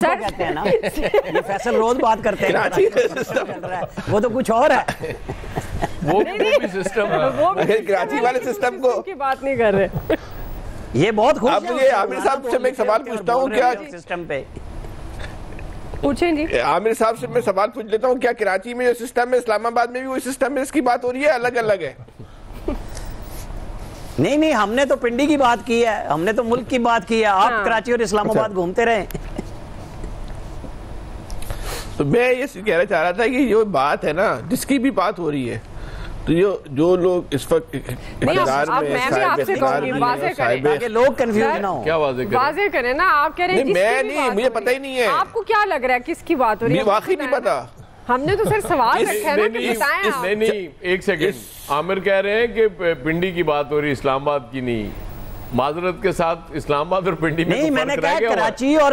کہتے ہیں نا یہ فیصل روز بات کرتے ہیں وہ تو کچھ اور ہے وہ بھی سسٹم ہے کراچی والے سسٹم کو کی بات نہیں کر رہے. یہ بہت خوش اب مجھے عامر صاحب سے میں ایک سوال پوچھتا ہوں کیا سسٹم پہ پوچھیں جی. عامر صاحب سے میں سوال پوچھ لیتا ہوں کیا کراچی میں جو سسٹم ہے اسلام آباد میں بھی وہی سسٹم ہے اس کی بات ہو رہی ہے الگ الگ ہے؟ نہیں ہم نے تو پنڈی کی بات کی ہے ہم نے تو ملک کی بات کی ہے آپ کراچی اور اسلام آباد گھومتے رہے. تو میں یہ کہنا چاہ رہا تھا کہ یہ بات ہے نا جس کی بھی بات ہو رہی ہے تو جو لوگ اس وقت اقتدار تاکہ لوگ کنفیوز نہ ہوں کیا واضح کریں نا آپ کہہ رہے ہیں میں نہیں مجھے پتہ ہی نہیں ہے آپ کو کیا لگ رہا ہے کس کی بات ہو رہی ہے واقعی نہیں پتا ہم نے تو صرف سوال رکھا ہے نا کہ بتائیں آپ. نہیں ایک سیکنڈ عامر کہہ رہے ہیں کہ پنڈی کی بات ہو رہی اسلام آباد کی نہیں. معذرت کے ساتھ اسلام آباد اور پنڈی میں نہیں میں نے کہا کراچی اور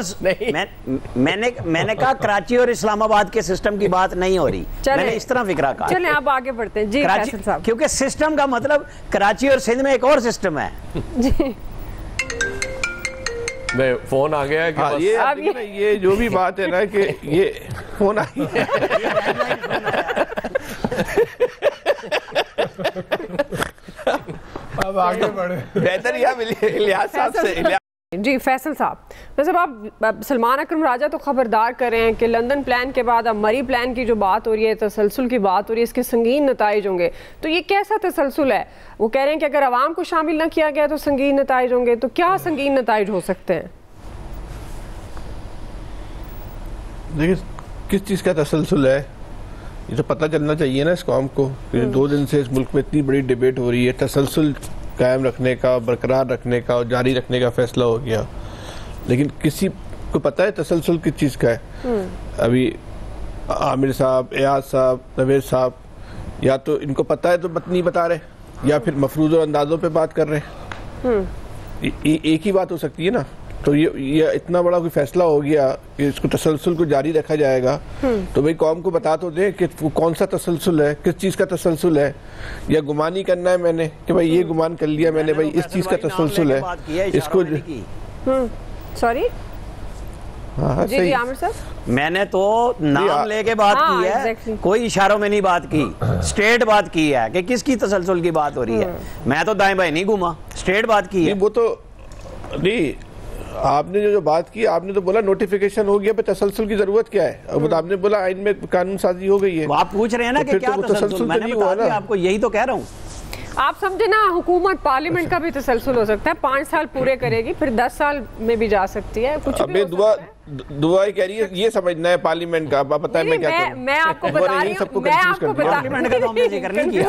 میں نے کہا کراچی اور اسلام آباد کے سسٹم کی بات نہیں ہو رہی میں نے اس طرح فکرہ کہا. چلیں آپ آگے بڑھتے ہیں جی فیصل صاحب کیونکہ سسٹم کا مطلب کراچی اور سندھ میں ایک اور سسٹم ہے. جی فون آ گیا ہے یہ جو بھی بات ہے نا کہ یہ فون آ گیا اب آگے بڑھے بہتر یہ الیاس صاحب سے. جی فیصل صاحب ویسے آپ سلمان اکرم راجہ تو خبردار کر رہے ہیں کہ لندن پلان کے بعد اب مری پلان کی جو بات ہو رہی ہے تسلسل کی بات ہو رہی ہے اس کے سنگین نتائج ہوں گے. تو یہ کیسا تسلسل ہے؟ وہ کہہ رہے ہیں کہ اگر عوام کو شامل نہ کیا گیا تو سنگین نتائج ہوں گے. تو کیا سنگین نتائج ہو سکتے ہیں؟ دیکھیں کس چیز کا تسلسل ہے یہ تو پتہ چلنا چاہیے نا اس قوم کو. 2 دن سے اس ملک میں اتنی بڑی ڈیبیٹ ہو رہی ہے تسلسل قائم رکھنے کا برقرار رکھنے کا اور جاری رکھنے کا فیصلہ ہو گیا لیکن کسی کو پتہ ہے تسلسل کس چیز کا ہے؟ ابھی عامر صاحب ایاز صاحب نوید صاحب یا تو ان کو پتہ ہے تو نہیں بتا رہے یا پھر مفروض اور اندازوں پہ بات کر رہے ہیں. ایک ہی بات ہو سکتی ہے نا. تو یہ اتنا بڑا کوئی فیصلہ ہو گیا کہ اس کو تسلسل کو جاری رکھا جائے گا تو بھئی قوم کو بتا تو دیں کہ کون سا تسلسل ہے کس چیز کا تسلسل ہے. یا گمان ہی کرنا ہے میں نے کہ بھئی یہ گمان کر لیا میں نے بھئی اس چیز کا تسلسل ہے اس کو سوری جی عامر صاحب میں نے تو نام لے کے بات کی ہے کوئی اشاروں میں نہیں بات کی سٹریٹ بات کی ہے کہ کس کی تسلسل کی بات ہو رہی ہے. میں تو دائیں بائیں نہیں گھوما سٹریٹ بات کی ہے. وہ تو نہیں آپ نے جو بات کی آپ نے تو بولا نوٹیفیکیشن ہو گیا پہ تسلسل کی ضرورت کیا ہے. اب آپ نے بولا آئین میں قانون سازی ہو گئی ہے. آپ پوچھ رہے ہیں نا کہ کیا تسلسل میں نے بتا دیا آپ کو یہی تو کہہ رہا ہوں. آپ سمجھے نا حکومت پارلیمنٹ کا بھی تسلسل ہو سکتا ہے 5 سال پورے کرے گی پھر 10 سال میں بھی جا سکتی ہے کچھ بھی ہو سکتا ہے. دعا کہہ رہی ہے یہ سمجھنا ہے پارلیمنٹ کا. آپ بتائیں میں کیا کروں. میں آپ کو بتا رہی ہوں میں آپ کو پارلیمنٹ کا تو ہم نے ذکر نہیں کیا.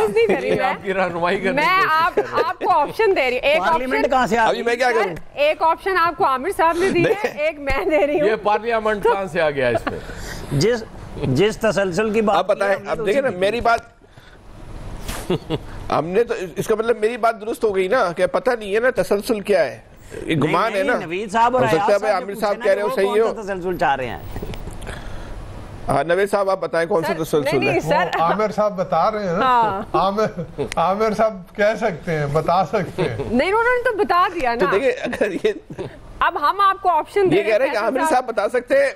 میں آپ کو آپشن دے رہی ہوں. ایک پارلیمنٹ کہاں سے ابھی میں کیا کروں. ایک آپشن آپ کو عامر صاحب نے دی ہے ایک میں دے رہی ہوں. یہ پارلیمنٹ کہاں سے آ گیا اس میں جس تسلسل کی بات آپ بتائیں. اب دیکھیں نا میری بات ہم نے تو اس کا مطلب میری بات درست ہو گئی نا کہ پتہ نہیں ہے نا تسلسل کیا ہے. گمان ہے نا. نوید صاحب اور عامر صاحب کہہ رہے ہو صحیح ہو تسلسل چاہ رہے ہیں. ہاں نوید صاحب آپ بتائیں کون سا تسلسل ہے. عامر صاحب بتا رہے ہیں نا. عامر صاحب کہہ سکتے ہیں بتا سکتے ہیں. نہیں انہوں نے تو بتا دیا نا. تو دیکھیں اگر یہ اب ہم آپ کو آپشن دے یہ کہہ رہے ہیں کہ عامر صاحب بتا سکتے ہیں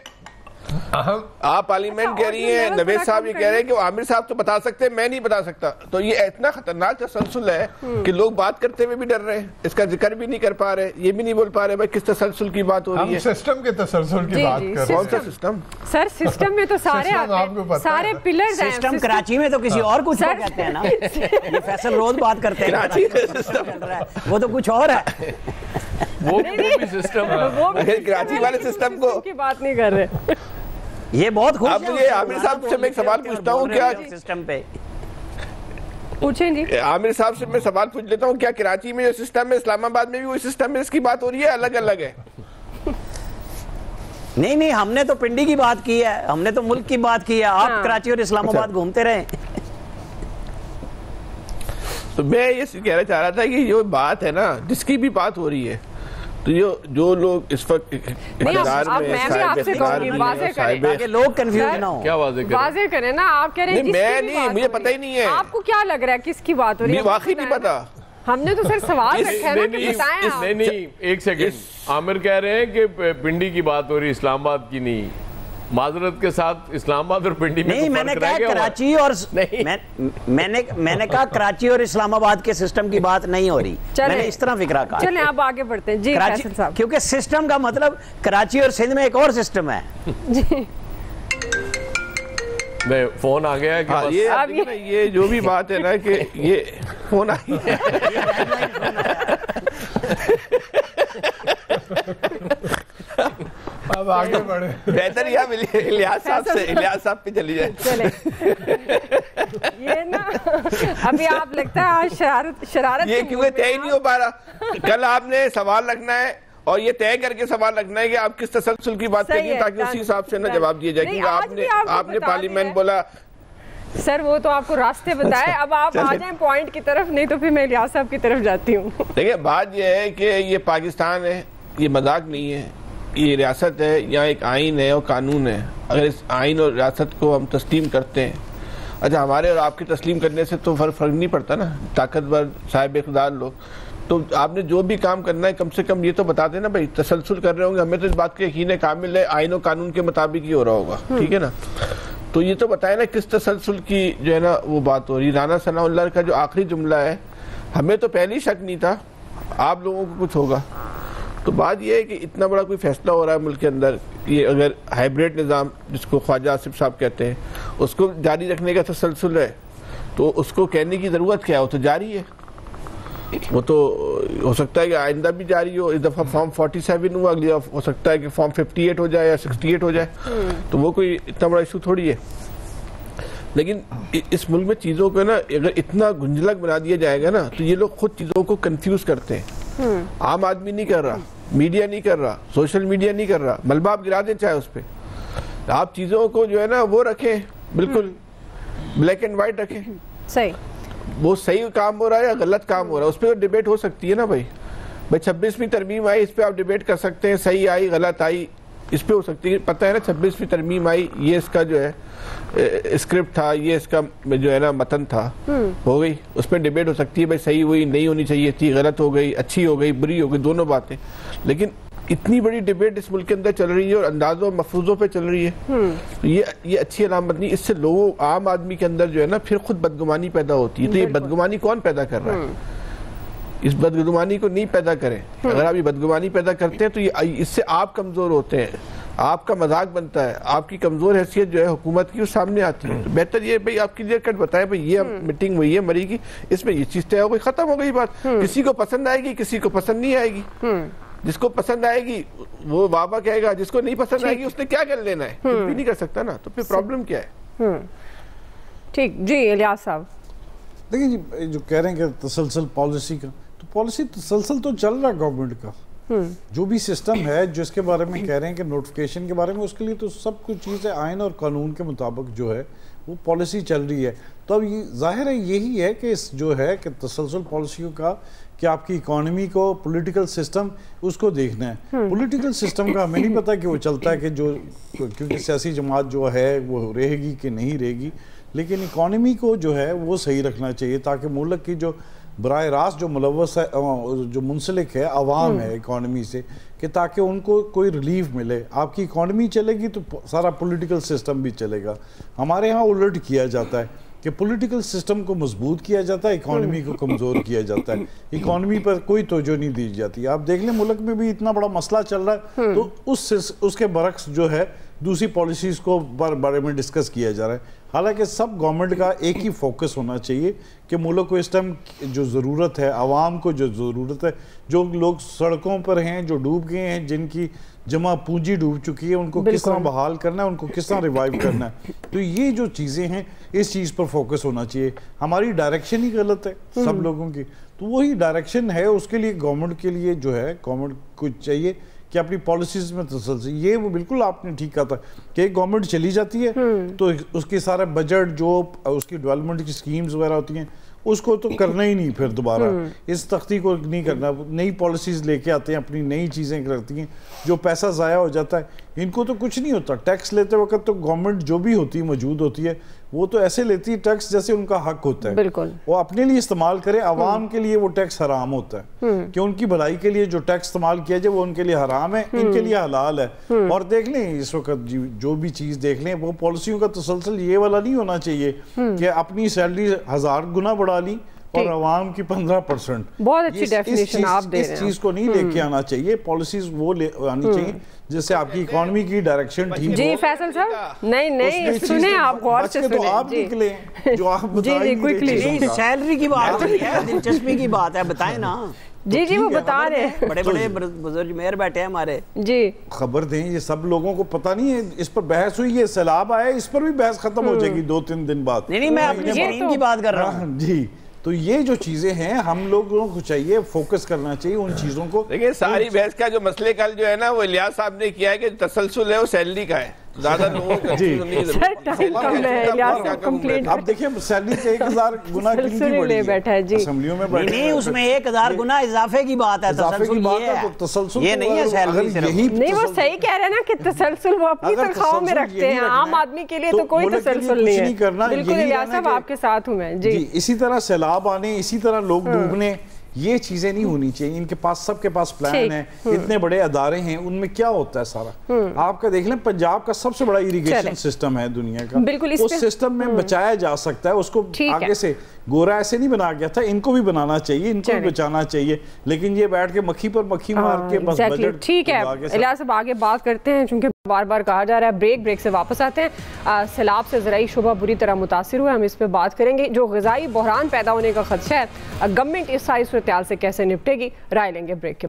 آپ پارلیمنٹ کہہ رہی ہیں نوید صاحب یہ کہہ رہے ہیں کہ عامر صاحب تو بتا سکتے ہیں میں نہیں بتا سکتا. تو یہ اتنا خطرناک تسلسل ہے کہ لوگ بات کرتے ہوئے بھی ڈر رہے ہیں اس کا ذکر بھی نہیں کر پا رہے یہ بھی نہیں بول پا رہے بھائی کس تسلسل کی بات ہو رہی ہے. ہم سسٹم کے تسلسل کی بات کر رہے ہیں. کون سا سسٹم؟ سر سسٹم میں تو سارے پلرز ہیں. سسٹم کراچی میں تو کسی اور کچھ کہتے ہیں نا یہ فیصل روز بات کرتے ہیں کراچی سسٹم وہ تو کچھ اور ہے. وہ بھی سسٹم ہے کراچی والے سسٹم کو کی بات نہیں کر رہے. یہ بہت خوش اب مجھے عامر صاحب سے میں ایک سوال پوچھتا ہوں کیا سسٹم پہ پوچھیں جی. عامر صاحب سے میں سوال پوچھ لیتا ہوں کیا کراچی میں جو سسٹم ہے اسلام آباد میں بھی وہی سسٹم ہے اس کی بات ہو رہی ہے الگ الگ ہے؟ نہیں ہم نے تو پنڈی کی بات کی ہے ہم نے تو ملک کی بات کی ہے آپ کراچی اور اسلام آباد گھومتے رہے. تو میں یہ کہنا چاہ رہا تھا کہ یہ بات ہے نا جس کی بھی بات ہو رہی ہے تو جو لوگ اس وقت اقتدار میں تاکہ لوگ کنفیوز نہ ہوں. کیا واضح کریں نا آپ کہہ رہے ہیں میں نہیں مجھے پتہ ہی نہیں ہے. آپ کو کیا لگ رہا ہے کس کی بات ہو رہی ہے؟ واقعی نہیں پتا. ہم نے تو صرف سوال رکھا ہے نا کہ بتائیں آپ. نہیں ایک سیکنڈ, عامر کہہ رہے ہیں کہ پنڈی کی بات ہو رہی, اسلام آباد کی نہیں. معذرت کے ساتھ اسلام آباد اور پنڈی میں نہیں, میں نے کہا کراچی اور میں نے کہا کراچی اور اسلام آباد کے سسٹم کی بات نہیں ہو رہی, میں نے اس طرح فکرہ کہا. چلیں آپ آگے بڑھتے ہیں. جی فیصل صاحب, کیونکہ سسٹم کا مطلب کراچی اور سندھ میں ایک اور سسٹم ہے. جی فون آ گیا ہے. یہ جو بھی بات ہے نا کہ یہ فون آ گیا, اب آگے بڑھے. بہتر یہ الیاس صاحب پہ چلی جائے. یہ نا ابھی آپ لگتا ہے شرارت یہ کیونکہ طے ہی نہیں ہو پا رہا. کل آپ نے سوال رکھنا ہے اور یہ طے کر کے سوال رکھنا ہے کہ آپ کس تسلسل کی بات کریں گے تاکہ اسی حساب سے نہ جواب دیا جائے. کیونکہ آپ نے پارلیمنٹ بولا سر, وہ تو آپ کو راستے بتائے. اب آپ آ جائیں پوائنٹ کی طرف, نہیں تو پھر میں الیاس صاحب کی طرف جاتی ہوں. دیکھیں بات یہ ہے کہ یہ پاکستان ہے, یہ مذاق نہیں ہے, یہ ریاست ہے, یہاں ایک آئین ہے اور قانون ہے. اگر اس آئین اور ریاست کو ہم تسلیم کرتے ہیں, اچھا ہمارے اور آپ کے تسلیم کرنے سے تو فرق نہیں پڑتا نا, طاقتور صاحب اقتدار لوگ, تو آپ نے جو بھی کام کرنا ہے کم سے کم یہ تو بتا دیں نا بھائی تسلسل کر رہے ہوں گے. ہمیں تو اس بات کا یقین کامل ہے آئین و قانون کے مطابق ہی ہو رہا ہوگا, ٹھیک ہے نا. تو یہ تو بتائیں نا کس تسلسل کی جو ہے نا وہ بات ہو رہی. رانا ثناء اللہ کا جو آخری جملہ ہے, ہمیں تو پہلے ہی شک نہیں تھا, آپ لوگوں کو کچھ ہوگا. تو بات یہ ہے کہ اتنا بڑا کوئی فیصلہ ہو رہا ہے ملک کے اندر, یہ اگر ہائیبریڈ نظام جس کو خواجہ آصف صاحب کہتے ہیں اس کو جاری رکھنے کا تسلسل ہے, تو اس کو کہنے کی ضرورت کیا ہے, وہ تو جاری ہے. وہ تو ہو سکتا ہے کہ آئندہ بھی جاری ہو. اس دفعہ فارم 47 ہوا, اگلی ہو سکتا ہے کہ فارم 58 ہو جائے یا 68 ہو جائے, تو وہ کوئی اتنا بڑا ایشو تھوڑی ہے. لیکن اس ملک میں چیزوں کو نا اگر اتنا گنجلک بنا دیا جائے گا نا تو یہ لوگ خود چیزوں کو کنفیوز کرتے ہیں. عام آدمی نہیں کر رہا, میڈیا نہیں کر رہا, سوشل میڈیا نہیں کر رہا, ملبہ آپ گرا دیں چاہے اس پہ. آپ چیزوں کو جو ہے نا وہ رکھیں بالکل بلیک اینڈ وائٹ رکھیں. صحیح, وہ صحیح کام ہو رہا ہے یا غلط کام ہو رہا ہے اس پہ ڈیبیٹ ہو سکتی ہے نا بھائی. 26ویں ترمیم آئی, اس پہ آپ ڈیبیٹ کر سکتے ہیں, صحیح آئی غلط آئی اس پہ ہو سکتی ہے. پتہ ہے نا 26ویں ترمیم آئی, یہ اس کا جو ہے اسکرپٹ تھا, یہ اس کا جو ہے نا متن تھا, ہو گئی, اس پہ ڈیبیٹ ہو سکتی ہے بھائی صحیح ہوئی, نہیں ہونی چاہیے تھی, غلط ہو گئی, اچھی ہو گئی, بری ہو گئی, دونوں باتیں. لیکن اتنی بڑی ڈیبیٹ اس ملک کے اندر چل رہی ہے اور اندازوں مفروضوں پہ چل رہی ہے, یہ اچھی علامت نہیں. اس سے لوگوں عام آدمی کے اندر جو ہے نا پھر خود بدگمانی پیدا ہوتی ہے. تو یہ بدگمانی کون پیدا کر رہا ہے؟ اس بدگمانی کو نہیں پیدا کریں. اگر آپ یہ بدگمانی پیدا کرتے ہیں تو اس سے آپ کمزور ہوتے ہیں, آپ کا مذاق بنتا ہے, آپ کی کمزور حیثیت جو ہے حکومت کی وہ سامنے آتی ہے. تو بہتر یہ بھائی آپ کلیئر کٹ بتائیں بھائی یہ میٹنگ ہوئی ہے مری کی, اس میں یہ چیز طے ہو گئی, ختم ہو گئی بات. کسی کو پسند آئے گی, کسی کو پسند نہیں آئے گی. جس کو پسند آئے گی وہ بابا کہے گا, جس کو نہیں پسند آئے گی اس نے کیا کر لینا ہے, کچھ بھی نہیں کر سکتا نا. تو پھر پرابلم کیا ہے؟ ٹھیک. جی الیاس صاحب, دیکھیں جی جو کہہ رہے ہیں کہ تسلسل پالیسی کا, تو پالیسی تسلسل تو چل رہا ہے گورنمنٹ کا. جو بھی سسٹم ہے جو اس کے بارے میں کہہ رہے ہیں کہ نوٹیفیکیشن کے بارے میں, اس کے لیے تو سب کچھ چیزیں آئین اور قانون کے مطابق جو ہے وہ پالیسی چل رہی ہے. تو اب یہ ظاہر ہے یہی ہے کہ اس جو ہے کہ تسلسل پالیسیوں کا کہ آپ کی اکانومی کو, پولیٹیکل سسٹم اس کو دیکھنا ہے. پولیٹیکل سسٹم کا ہمیں نہیں پتہ کہ وہ چلتا ہے کہ جو, کیونکہ سیاسی جماعت جو ہے وہ رہے گی کہ نہیں رہے گی, لیکن اکانومی کو جو ہے وہ صحیح رکھنا چاہیے تاکہ ملک کی جو براہ راست جو ملوث ہے, جو منسلک ہے عوام ہے اکانومی سے, کہ تاکہ ان کو کوئی ریلیف ملے. آپ کی اکانومی چلے گی تو سارا پولیٹیکل سسٹم بھی چلے گا. ہمارے ہاں الٹ کیا جاتا ہے کہ پولیٹیکل سسٹم کو مضبوط کیا جاتا ہے, اکانومی کو کمزور کیا جاتا ہے. اکانومی پر کوئی توجہ نہیں دی جاتی. آپ دیکھ لیں ملک میں بھی اتنا بڑا مسئلہ چل رہا ہے تو اس کے برعکس جو ہے دوسری پالیسیز کو بارے میں ڈسکس کیا جا رہا ہے. حالانکہ سب گورنمنٹ کا ایک ہی فوکس ہونا چاہیے کہ ملک کو اس ٹائم جو ضرورت ہے, عوام کو جو ضرورت ہے, جو لوگ سڑکوں پر ہیں, جو ڈوب گئے ہیں, جن کی جمع پونجی ڈوب چکی ہے, ان کو کس طرح بحال کرنا ہے, ان کو کس طرح ریوائیو کرنا ہے. تو یہ جو چیزیں ہیں اس چیز پر فوکس ہونا چاہیے. ہماری ڈائریکشن ہی غلط ہے سب لوگوں کی, تو وہی ڈائریکشن ہے اس کے لیے گورنمنٹ کے لیے جو ہے گورنمنٹ کو چاہیے کہ اپنی پالیسیز میں تسلسل. یہ وہ بالکل آپ نے ٹھیک کہا تھا کہ ایک گورنمنٹ چلی جاتی ہے تو اس کے سارے بجٹ جو اس کی ڈیولپمنٹ کی سکیمز وغیرہ ہوتی ہیں اس کو تو کرنا ہی نہیں, پھر دوبارہ اس تختی کو نہیں کرنا. نئی پالیسیز لے کے آتے ہیں, اپنی نئی چیزیں کرتی ہیں, جو پیسہ ضائع ہو جاتا ہے. ان کو تو کچھ نہیں ہوتا. ٹیکس لیتے وقت تو گورنمنٹ جو بھی ہوتی ہے موجود ہوتی ہے وہ تو ایسے لیتی ہے ٹیکس جیسے ان کا حق ہوتا ہے. بالکل وہ اپنے لیے استعمال کرے, عوام کے لیے وہ ٹیکس حرام ہوتا ہے کہ ان کی بھلائی کے لیے جو ٹیکس استعمال کیا جائے وہ ان کے لیے حرام ہے, ان کے لیے حلال ہے. اور دیکھ لیں اس وقت جو بھی چیز دیکھ لیں وہ پالیسیوں کا تسلسل یہ والا نہیں ہونا چاہیے کہ اپنی سیلری 1000 گنا بڑھا لی اور عوام کی 15%. بہت اچھی ڈیفینیشن آپ دے رہے ہیں. اس چیز کو نہیں لے کے آنا چاہیے, پالیسیز وہ آنی چاہیے جس سے آپ کی اکانومی کی ڈائریکشن ٹھیک ہو. جی فیصل صاحب نہیں سنیں آپ غور سے سنیں. تو آپ نکلیں جو آپ بتائیں گے. سیلری کی بات ہے, دلچسپی کی بات ہے, بتائیں نا. جی وہ بتا رہے ہیں, بڑے بڑے بزرگ مہر بیٹھے ہیں ہمارے. جی خبر دیں, یہ سب لوگوں کو پتہ نہیں ہے. اس پر بحث ہوئی, یہ سیلاب آئے, اس پر بھی بحث ختم ہو جائے گی 2-3 دن بعد. نہیں میں اپنی زمین کی بات کر رہا ہوں. جی تو یہ جو چیزیں ہیں ہم لوگوں کو چاہیے فوکس کرنا چاہیے ان چیزوں کو. دیکھیں ساری بحث کا جو مسئلے کا جو ہے نا وہ الیاس صاحب نے کیا ہے کہ تسلسل ہے وہ سیلری کا ہے, زیادہ لوگوں کا اب دیکھیں سیلری سے 1000 گنا کن کی بڑی ہے اسمبلیوں میں بیٹھے نہیں, اس میں 1000 گنا اضافے کی بات ہے. تسلسل یہ نہیں ہے سیلری صرف. نہیں وہ صحیح کہہ رہے ہیں نا کہ تسلسل وہ اپنی تنخواہوں میں رکھتے ہیں, عام آدمی کے لیے تو کوئی تسلسل نہیں ہے. بالکل الیاس صاحب آپ کے ساتھ ہوں میں. جی اسی طرح سیلاب آنے, اسی طرح لوگ ڈوبنے, یہ چیزیں نہیں ہونی چاہیے. ان کے پاس سب کے پاس پلان ہے, اتنے بڑے ادارے ہیں, ان میں کیا ہوتا ہے سارا. آپ کا دیکھ لیں پنجاب کا سب سے بڑا ایریگیشن سسٹم ہے دنیا کا, اس سسٹم میں بچایا جا سکتا ہے. اس کو آگے سے گورا ایسے نہیں بنا گیا تھا, ان کو بھی بنانا چاہیے, ان کو بھی بچانا چاہیے. لیکن یہ بیٹھ کے مکھی پر مکھی مار کے بس بجٹ. ٹھیک ہے الیاس صاحب آگے بات کرتے ہیں چونکہ بار بار کہا جا رہا ہے. بریک سے واپس آتے ہیں. سیلاب سے زرعی شعبہ بری طرح متاثر ہوا ہے, ہم اس پہ بات کریں گے. جو غذائی بحران پیدا ہونے کا خدشہ ہے گورنمنٹ اس ساری صورتحال سے کیسے نپٹے گی, رائے لیں گے بریک کے